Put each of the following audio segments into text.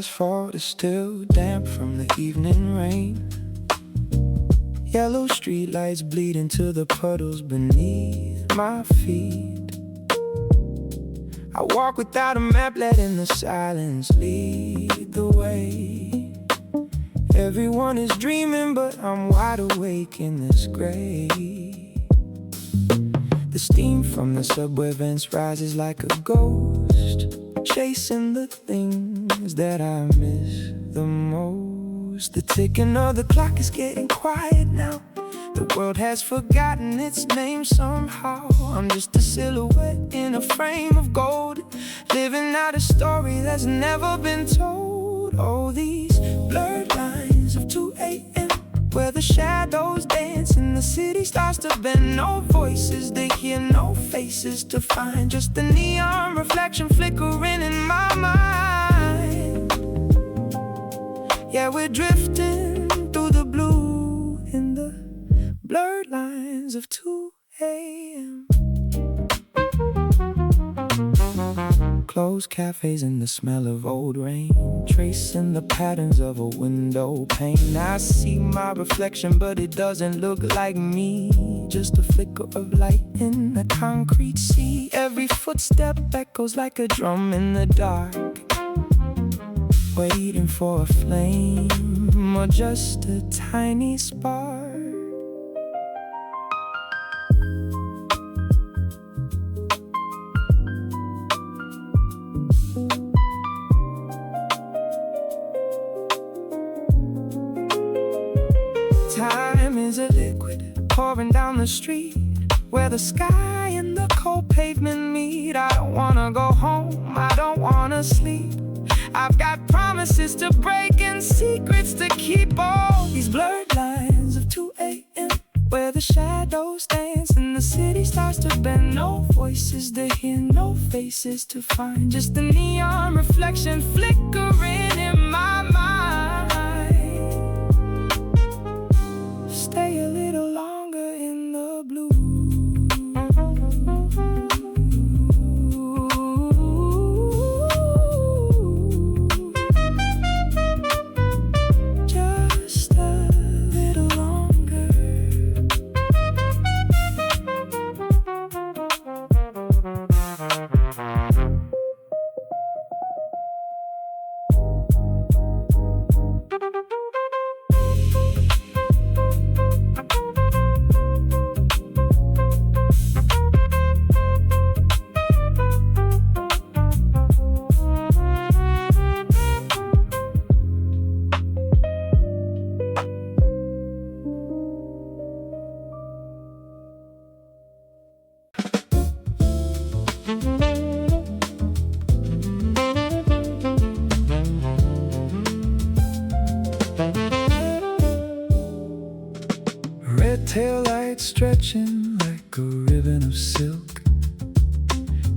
asphalt is still damp from the evening rain. Yellow streetlights bleed into the puddles beneath my feet. I walk without a map, letting the silence lead the way. Everyone is dreaming, but I'm wide awake in this gray. The steam from the subway vents rises like a ghost, chasing the things that I miss the most. The ticking of the clock is getting quiet now. The world has forgotten its name somehow. I'm just a silhouette in a frame of gold, living out a story that's never been told. Oh, these blurred lines of 2 a.m. where the shadows dance and the city starts to bend. No voices to hear, no faces to find, just the neon reflection flickering in my mind. Yeah, we're drifting through the blue in the blurred lines of 2 a.m. Closed cafes and the smell of old rain, tracing the patterns of a window pane. I see my reflection, but it doesn't look like me, just a flicker of light in the concrete sea. Every footstep echoes like a drum in the dark, waiting for a flame or just a tiny spark. Time is a liquid pouring down the street, where the sky and the cold pavement meet. I don't wanna go home, I don't wanna sleep. I've got promises to break and secrets to keep. All these blurred lines of 2 a.m. where the shadows dance and the city starts to bend. No voices to hear, no faces to find, just the neon reflection flickering in my mind. Stay a little longer in the blue. Just a little longer. Red tail lights stretching like a ribbon of silk.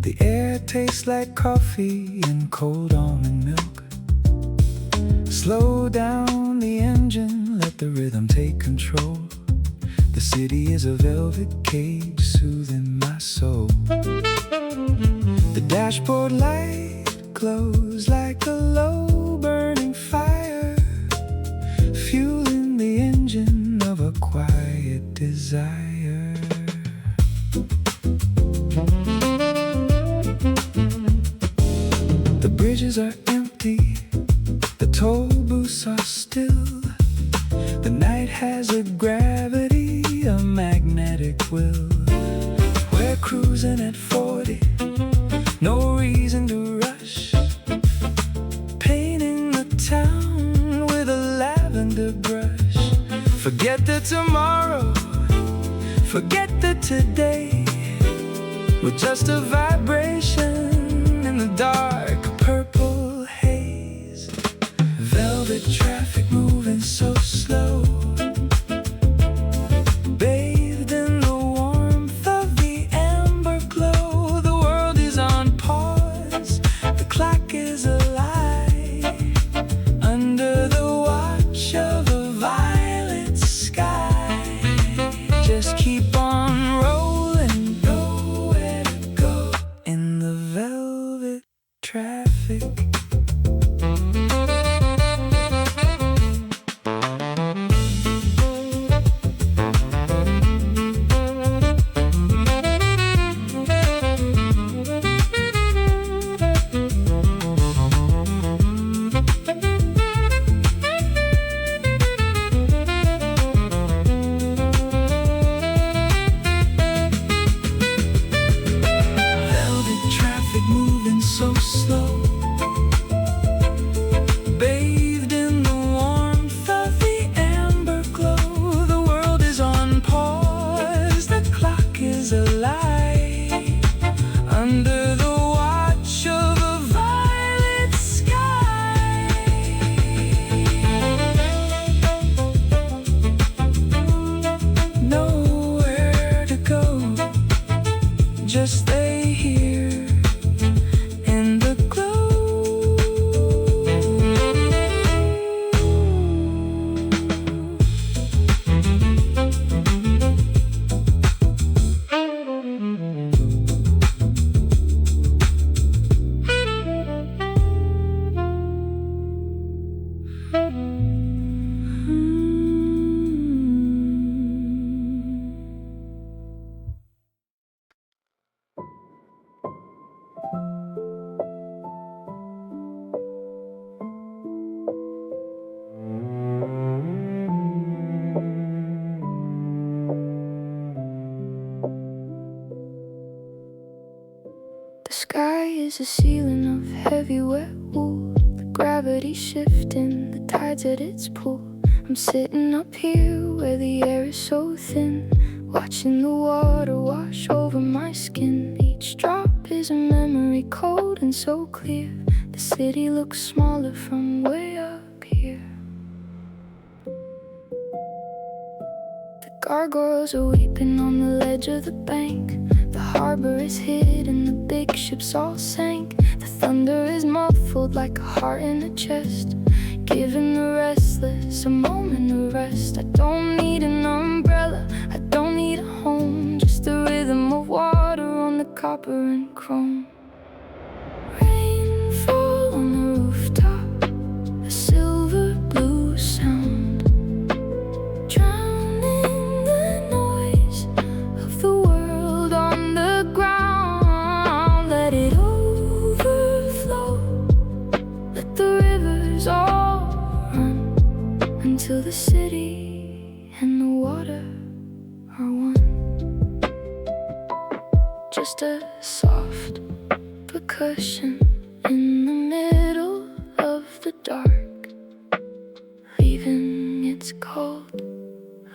The air tastes like coffee and cold almond milk. Slow down the engine, let the rhythm take control. The city is a velvet cage soothing my soul. The dashboard light glows like a low burning fire, fueling the engine of a quiet desire. The bridges are empty, the toll booths are still. The night has a gravity, a magnetic will. We're cruising at 40, no reason to rush, painting the town with a lavender brush. Forget the tomorrow, forget the today. We're just a vibration in the dark purple haze. Velvet traffic moving so slow, bathed in the warmth of the amber glow. The world is on pause, the clock is alive, under the watch of a violet sky. Just keep on rolling, nowhere to go in the velvet traffic. is a ceiling of heavy wet wool. The gravity shifting, the tides at its pull. I'm sitting up here where the air is so thin, watching the water wash over my skin. Each drop is a memory, cold and so clear. The city looks smaller from way up here. The gargoyles are weeping on the ledge of the bank. The harbor is hidden, the big ships all sank. The thunder is muffled like a heart in a chest, giving the restless a moment of rest. I don't need an umbrella, I don't need a home, just the rhythm of water on the copper and chrome. Rainfall on the rooftop, a silver blue sound, drowning the noise of the world on the ground. Let it overflow, let the rivers all run, until the city and the water are one. Just a soft percussion in the middle of the dark, leaving its cold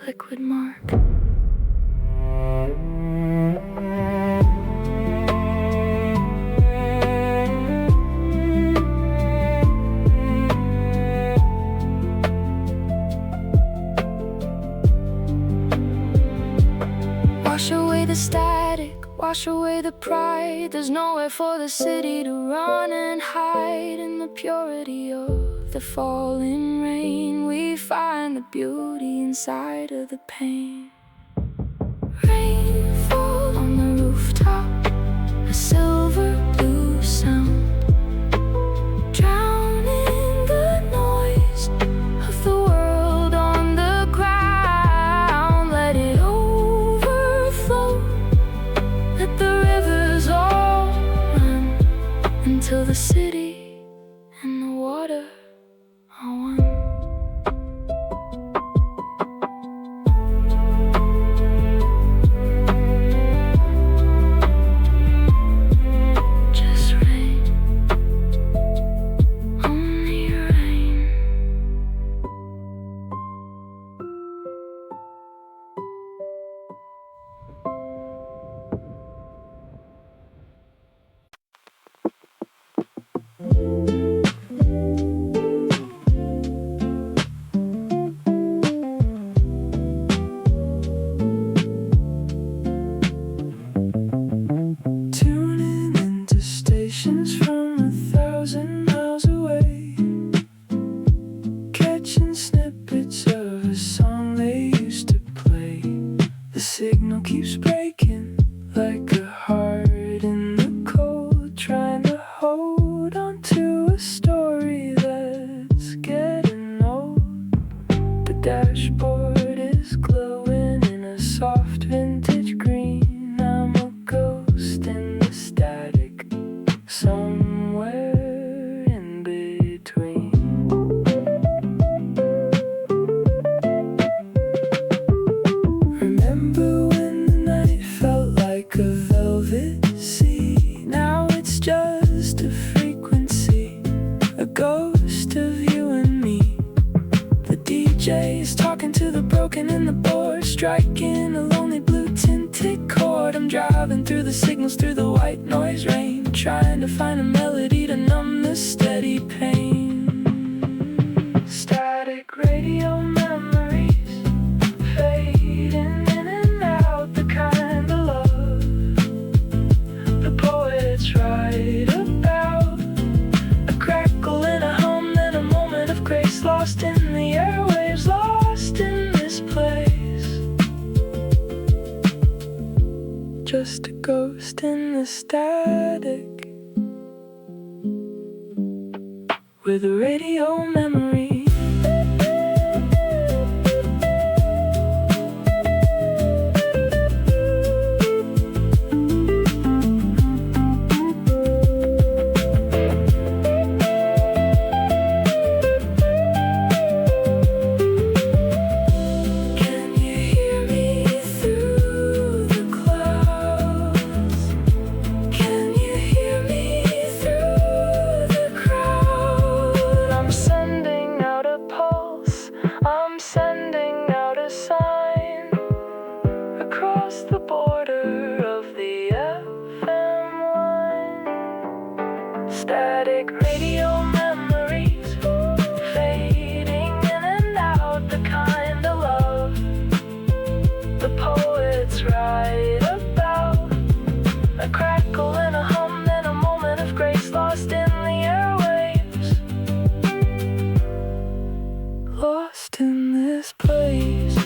liquid mark. Wash away the static, wash away the pride. There's nowhere for the city to run and hide. In the purity of the falling rain, we find the beauty inside of the pain. Rainfall on the rooftop, a silver blue sound, drowning the noise of the world on the ground. Let it overflow, let the rivers all run, until the city and the water are one. Just rain, only rain. Tuning into stations from 1,000 miles away, catching snippets of a song they used to play. The signal keeps breaking like a heart in the cold, trying to hold on to a story that's getting old. The dashboard is glowing in a soft vintage green. I'm a ghost in the static, somewhere in between. Remember when the night felt like a velvet sea? Now it's just a frequency, a ghost of you and me. The DJ's talking to the broken in the board, striking a lonely blue tinted chord. I'm driving through the signals, through the white noise rain, trying to find a melody to numb the steady pain. Static radio memories, fading in and out, the kind of love the poets write about. A crackle and a hum, then a moment of grace, lost in the airwaves, lost in this place. Just a ghost in the static, with a radio memory. Can you hear me through the clouds? Can you hear me feels right about a crackle and a hum and a moment of grace lost in the airwaves, lost in this place.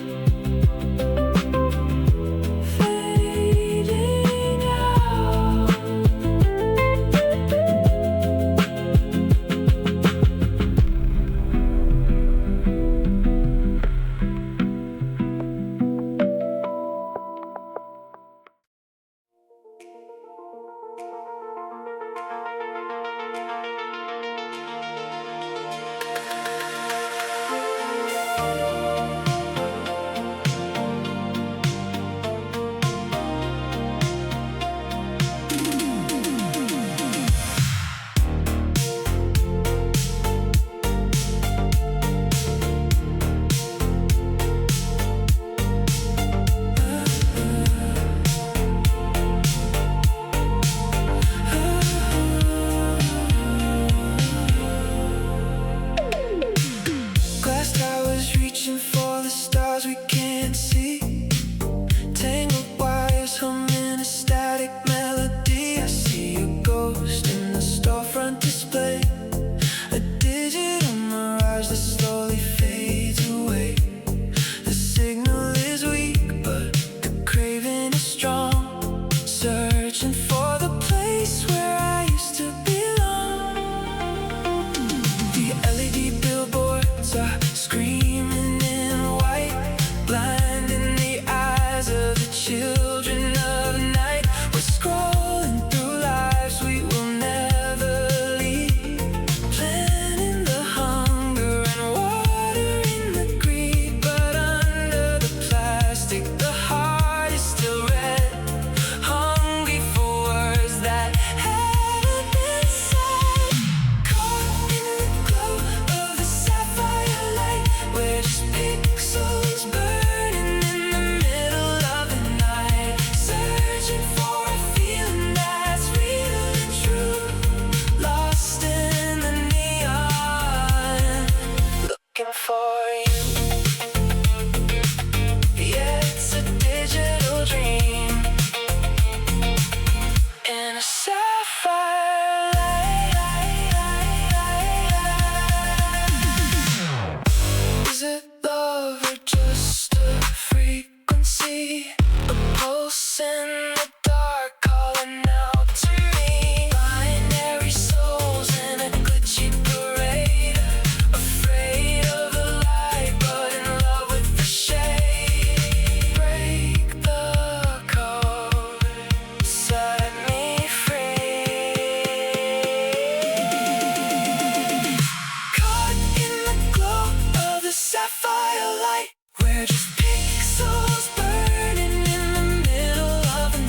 Sapphire light, we're just pixels burning in the middle of the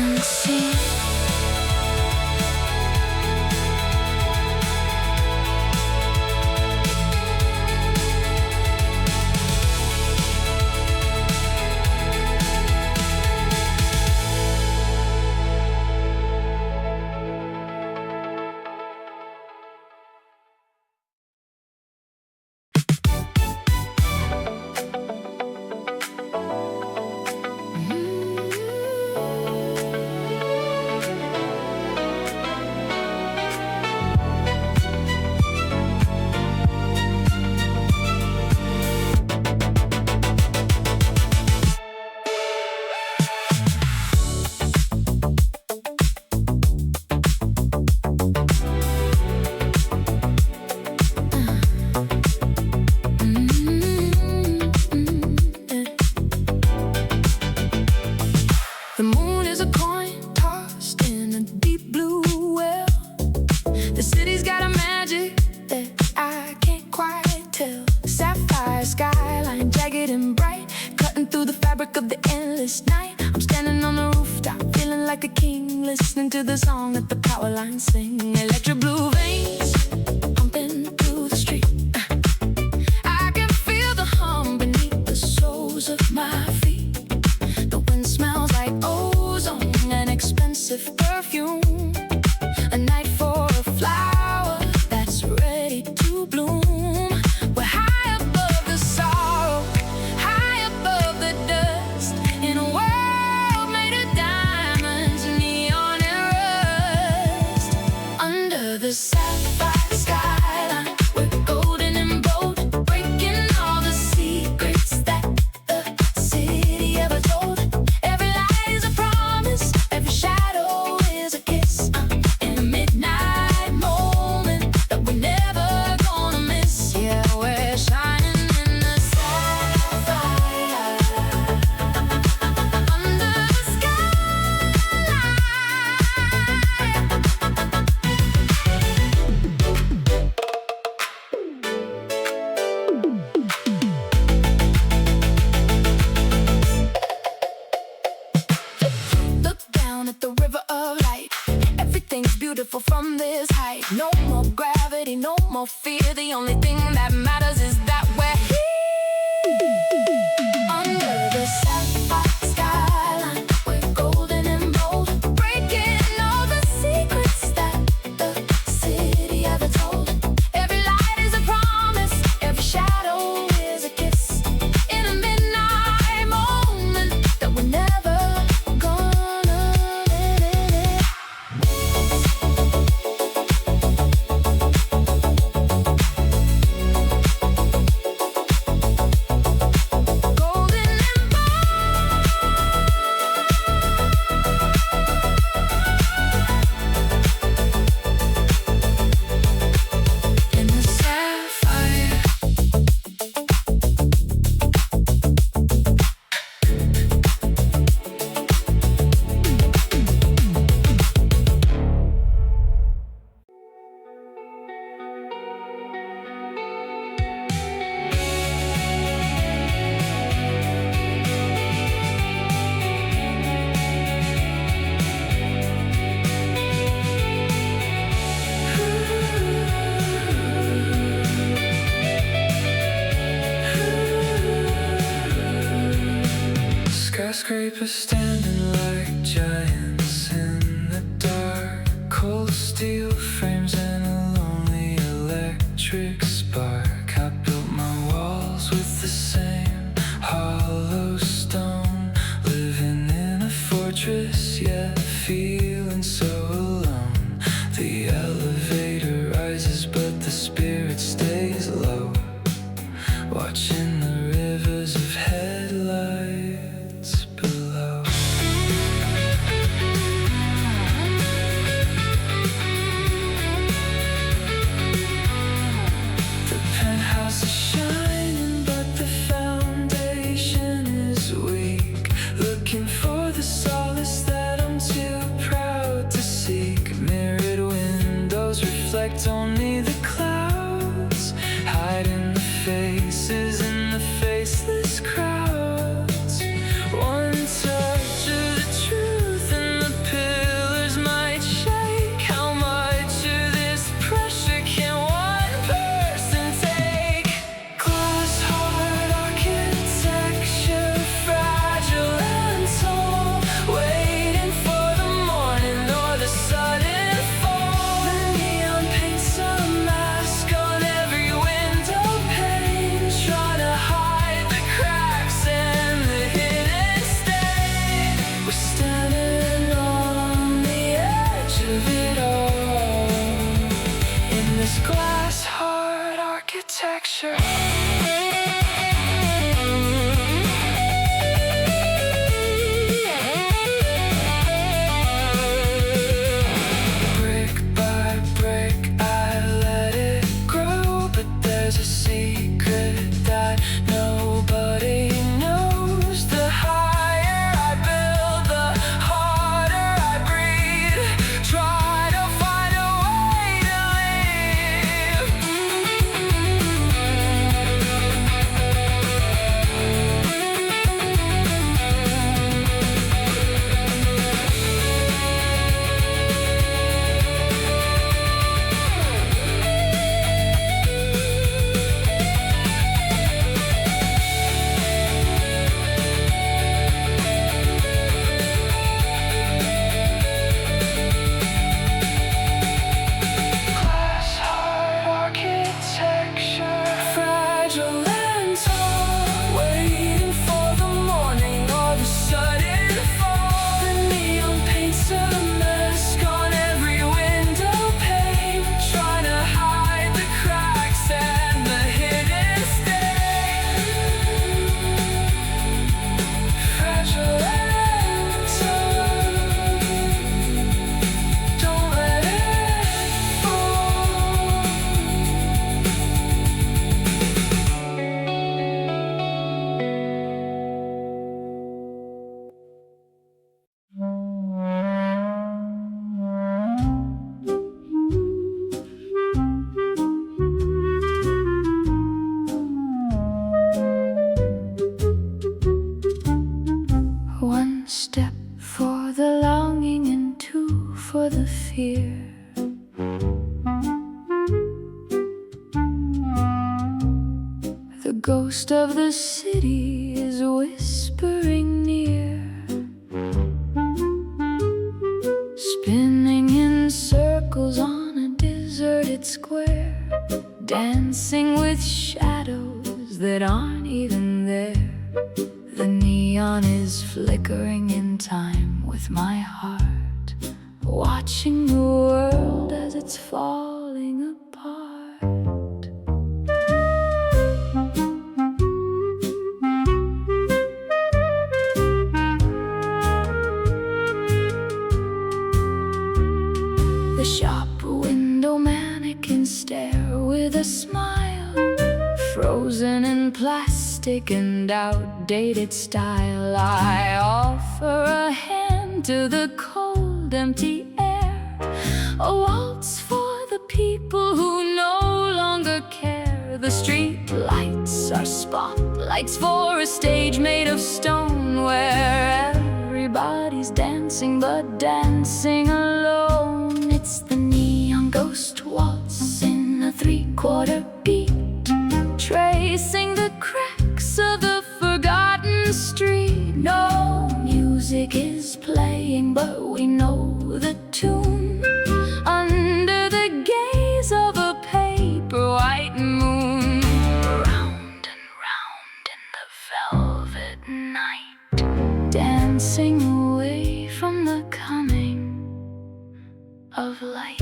unseen. The moon is a coin tossed in a deep blue well. The city's got a magic that I can't quite tell. Sapphire skyline, jagged and bright, cutting through the fabric of the endless night. I'm standing on the rooftop, feeling like a king, listening to the song that the power lines sing. Electric blue veins pumping through the street. I can feel the hum beneath the soles of my feet. Smells like ozone and expensive perfume. A night for a flower that's ready to bloom. We're high above the sorrow, high above the dust, in a world made of diamonds, neon and rust. Under the sapphire skyline, we're golden and bold, breaking all the secrets that the city ever told. Beautiful from this height. No more gravity, no more fear. The only thing that matters is that we're here. Under the sapphire skyline, we're golden and bold, breaking all the secrets that the city ever told. Every light is a promise, every shadow is a kiss, in a midnight moment that we're never gonna live. Skyscrapers standing like giants in the dark, cold steel frames and a lonely electric spark. I built my walls with the same hollow stone, living in a fortress yet feeling so alone. The elevator rises but the spirit stays low, watching the rivers of headlights below. The penthouse is shining but the foundation is weak, looking for the solace that I'm too proud step for the longing and two for the fear. The ghost of the city is whispering near, spinning in circles on a deserted square, dancing with shadows that aren't even there. The neon is flickering in time with my heart, watching the world as it's falling apart. The shop window mannequins stare with a smile, frozen in plastic and outdated style. I offer a hand to the cold, empty air, a waltz for the people who no longer care. The street lights are spotlights for a stage made of stone, where everybody's dancing but dancing alone. It's the neon ghost waltz in a 3/4 beat, tracing the cracks of the forgotten street. No music is playing, but we know the tune, under the gaze of a paper white moon. Round and round in the velvet night, dancing away from the coming of light.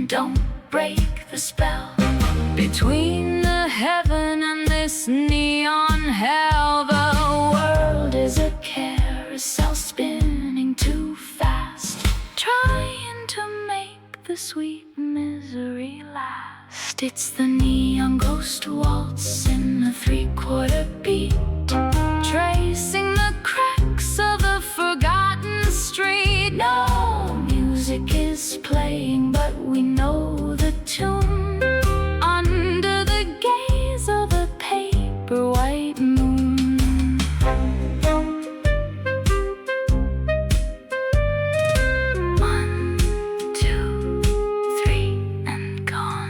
Don't break the spell between the heaven and this neon hell. The world is a carousel spinning too fast, trying to make the sweet misery last. It's the neon ghost waltz in a 3/4 beat, tracing the cracks of the forgotten street. No music is playing, but we know the tune, under the gaze of a paper white moon. One, two, three, and gone.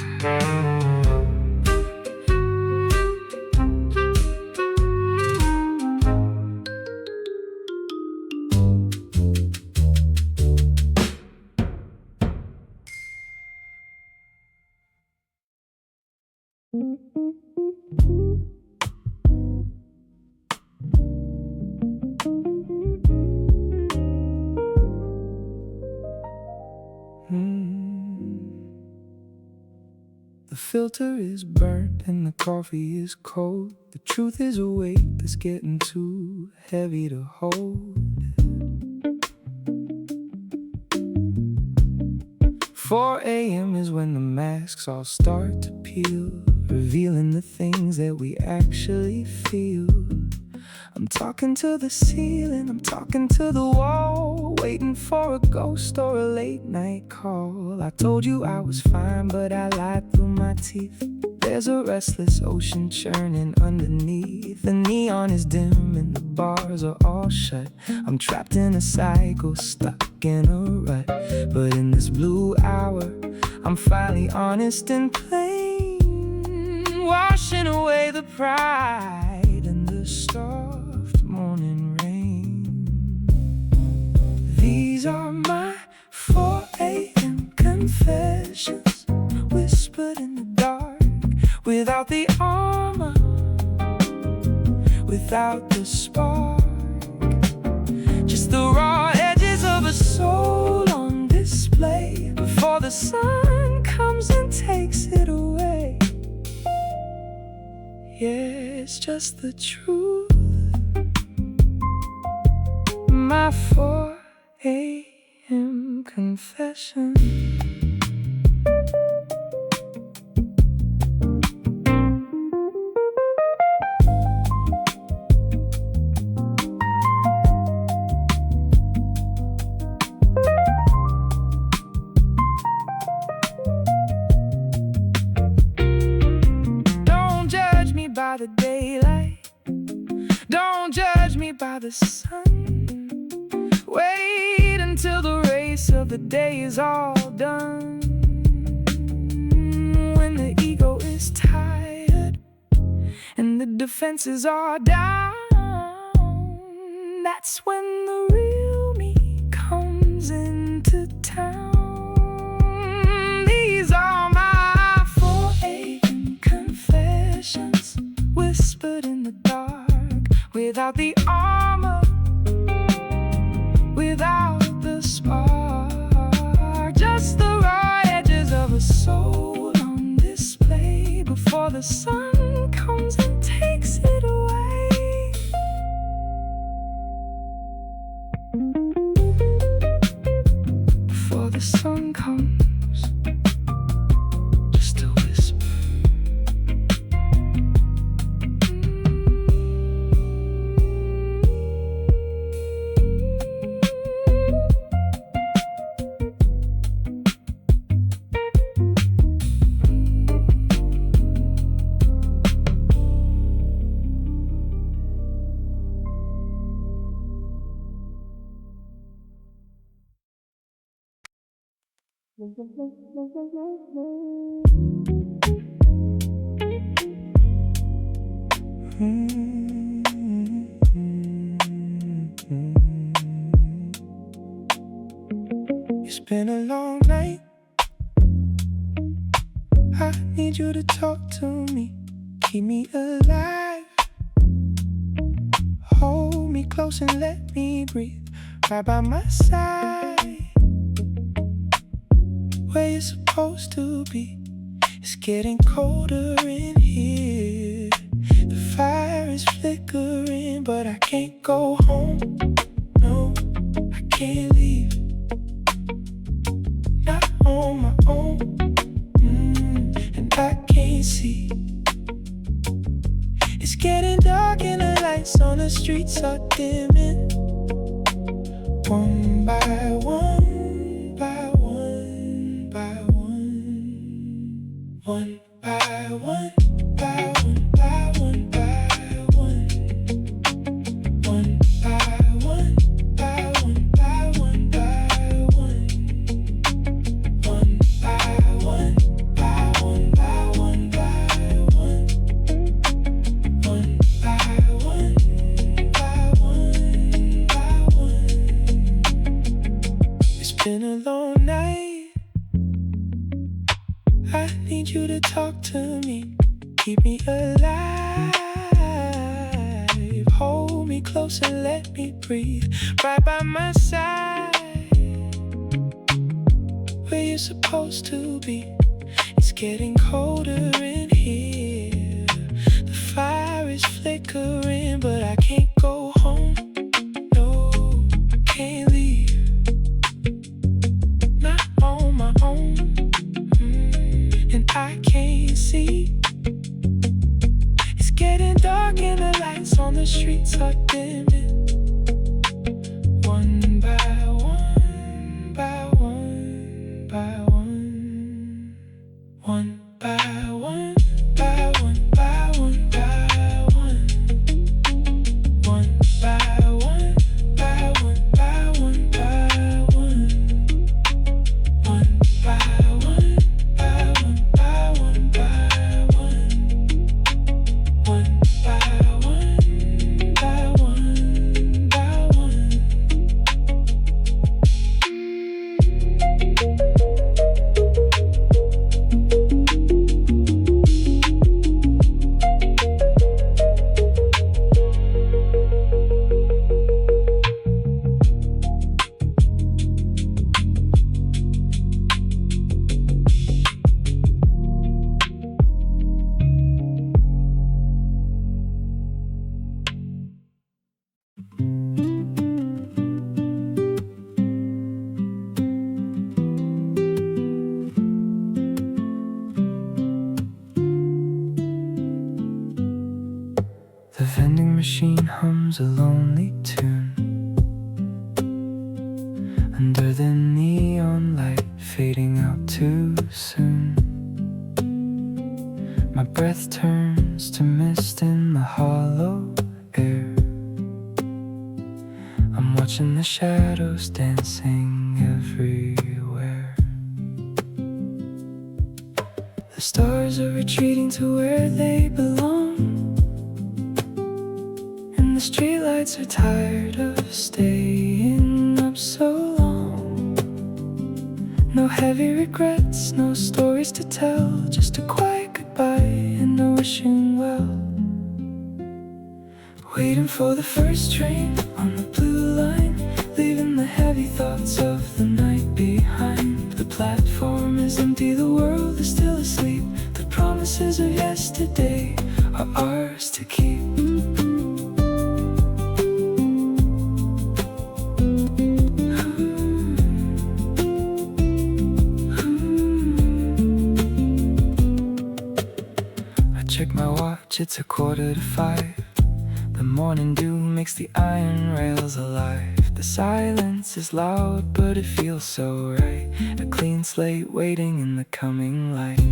The filter is burnt and the coffee is cold. The truth is a weight that's getting too heavy to hold. 4 a.m. is when the masks all start to peel, revealing the things that we actually feel. I'm talking to the ceiling, I'm talking to the wall, waiting for a ghost or a late night call. I told you I was fine, but I lied through my teeth. There's a restless ocean churning underneath. The neon is dim and the bars are all shut. I'm trapped in a cycle, stuck in a rut. But in this blue hour, I'm finally honest and plain, washing away the pride and the soft morning rain. These are my 4 a.m. confessions, whispered in the dark, without the armor, without the spark, just the raw edges of a soul on display before the sun comes and takes it away. Yeah, it's just the truth. My 4 a.m. confession. by the sun. Wait until the race of the day is all done. When the ego is tired and the defenses are down, that's when the real me comes into town. These are my 4 a.m. confessions, whispered in the dark, without the armor, without the spark, just the raw edges of a soul on display before the sun comes and takes it away. Before the sun comes, just a whisper. It's been a long night. I need you to talk to me, keep me alive. Hold me close and let me breathe right by my side. Where you're supposed to be. It's getting colder in here. The fire is flickering, but I can't go home. No, I can't leave. Not on my own. And I can't see. It's getting dark and the lights on the streets are dimming. One by one, by one, by one. One by one, by one, by one, by one. One by one, by one, by one, by one. One by one, by one, by one, by one. One by one, by one, by one. It's been a long night. I need you to talk to me, keep me alive. Hold me close and let me breathe right by my side. Where you're supposed to be. It's getting colder in here. The fire is flickering, but I can't go home. No, can't leave. Not on my own. And I can't see. It's getting dark and the lights on the streets are dimming. One by one, by one, by one. One by one, by one, by one, by one. One by one, by one, by one, by one. One by one, by one, by one, by one. One by one, by one, by one. The vending machine hums a lonely tune under the neon light fading out too soon. My breath turns to mist in the hollow air. watching the shadows dancing everywhere. The stars are retreating to where they belong, and the streetlights are tired of staying up so long. No heavy regrets, no stories to tell, just a quiet goodbye and a wishing well. Waiting for the first train on the blue line, leaving the heavy thoughts of the night behind. The platform is empty, the world is still asleep. The promises of yesterday are ours to keep. I check my watch, it's 4:45. The morning dew makes the iron rails alive. The silence is loud, but it feels so right. A clean slate waiting in the coming light.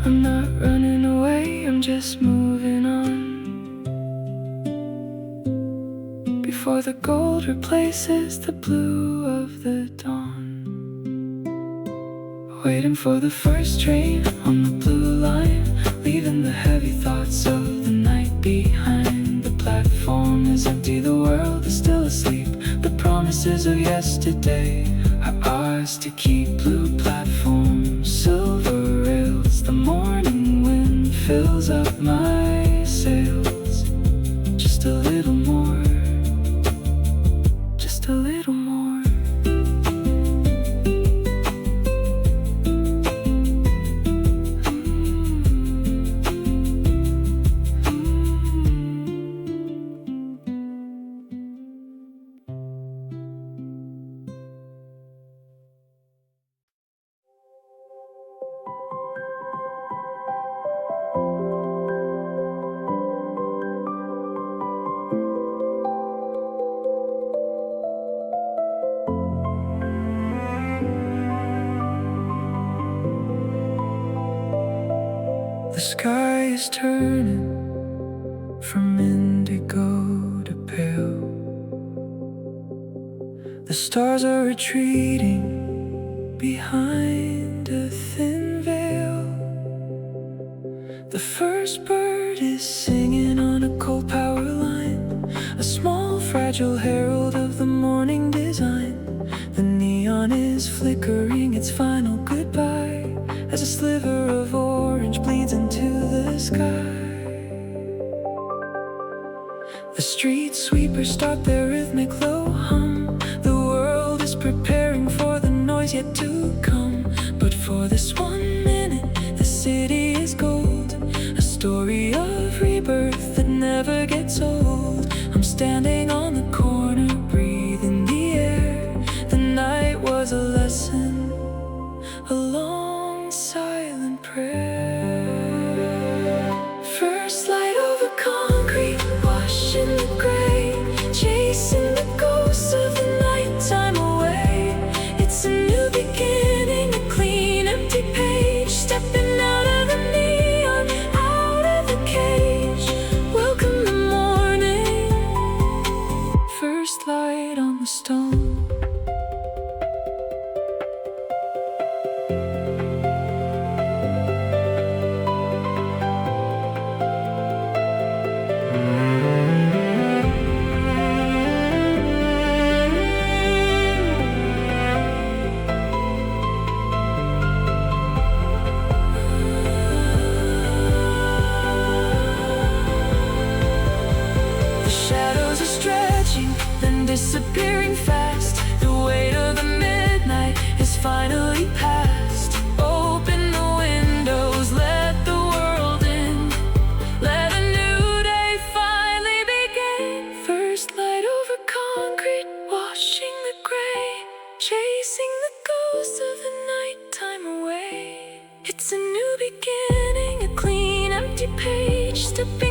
I'm not running away, I'm just moving on. Before the gold replaces the blue of the dawn. Waiting for the first train on the blue line, leaving the heavy thoughts of the night behind. The platform is empty, the world is still asleep. The promises of yesterday are ours to keep. Blue platform, silver rails, the morning wind fills up my sails. Just a little more, just a little more. The sky is turning from indigo to pale. The stars are retreating behind a thin veil. The first bird is singing on a coal power line, a small fragile herald of the morning design. The neon is flickering its final goodbye as a sliver of orange bleeds into the sky. The street sweepers start their rhythmic low hum. The world is preparing for the noise yet to come. But for this 1 minute, the city is gold, a story of rebirth that never gets old. I'm standing on the corner, breathing the air. The night was a lesson, a long silent prayer. First light over concrete, washing the gray, chasing the ghosts of the nighttime away. It's a new beginning, a clean empty page, stepping out of the neon, out of the cage. Welcome the morning, first light on the stone. Disappearing fast, the weight of the midnight is finally past. Open the windows, let the world in, let a new day finally begin. First light over concrete, washing the gray, chasing the ghosts of the nighttime away. It's a new beginning, a clean empty page, stepping